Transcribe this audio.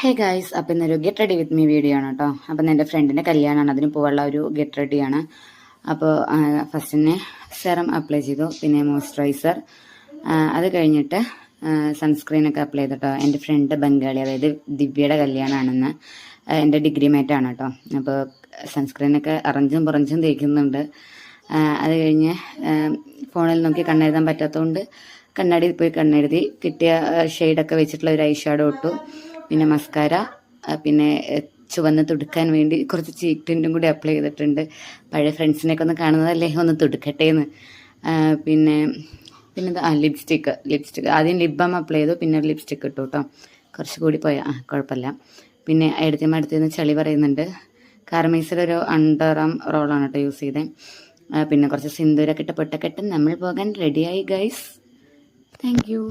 Hey guys, അപ്പം ഇന്നൊരു get ready with me video ആണ് കേട്ടോ. അപ്പം എൻ്റെ ഫ്രണ്ടിൻ്റെ കല്യാണമാണ്, അതിന് പോകാനുള്ള ഒരു ഗെറ്റ് റെഡിയാണ്. അപ്പോൾ ഫസ്റ്റ് തന്നെ സെറം അപ്ലൈ ചെയ്തു, പിന്നെ മോയ്സ്ചറൈസർ, അത് കഴിഞ്ഞിട്ട് സൺസ്ക്രീനൊക്കെ അപ്ലൈ ചെയ്തിട്ടോ. എൻ്റെ ഫ്രണ്ട് ബംഗാളി, അതായത് ദിവ്യയുടെ കല്യാണമാണെന്ന്, എൻ്റെ ഡിഗ്രി മേറ്റാണ് കേട്ടോ. അപ്പോൾ സൺസ്ക്രീനൊക്കെ അറഞ്ചും പുറഞ്ചും തേക്കുന്നുണ്ട്. അത് കഴിഞ്ഞ് ഫോണിൽ നോക്കി കണ്ണെഴുതാൻ പറ്റാത്തതുകൊണ്ട് കണ്ണാടി പോയി കണ്ണെഴുതി, കിട്ടിയ ഷെയ്ഡൊക്കെ വെച്ചിട്ടുള്ള ഒരു ഐ ഷാഡോ ഇട്ടു. പിന്നെ മസ്കാര, പിന്നെ ചുവന്ന് തുടുക്കാൻ വേണ്ടി കുറച്ച് ചീക്ക് ടിൻറ്റും കൂടി അപ്ലൈ ചെയ്തിട്ടുണ്ട്. പഴയ ഫ്രണ്ട്സിനെയൊക്കെ ഒന്ന് കാണുന്നതല്ലേ, ഒന്ന് തുടുക്കട്ടേന്ന്. പിന്നെ ലിപ്സ്റ്റിക്ക് ആദ്യം ലിപ് ബാം അപ്ലൈ ചെയ്തു, പിന്നെ ലിപ്സ്റ്റിക്ക് ഇട്ടു കേട്ടോ. കുറച്ചുകൂടി പോയാൽ കുഴപ്പമില്ല. പിന്നെ അടുത്തുനിന്ന് ചളി പറയുന്നുണ്ട്. കാർമൈസിലൊരു അണ്ടർ ആം റോളാണ് കേട്ടോ യൂസ് ചെയ്തത്. പിന്നെ കുറച്ച് സിന്ദൂരൊക്കെ ഇട്ട് പൊട്ടക്കെട്ട് നമ്മൾ പോകാൻ റെഡിയായി ഗൈസ്. Thank you.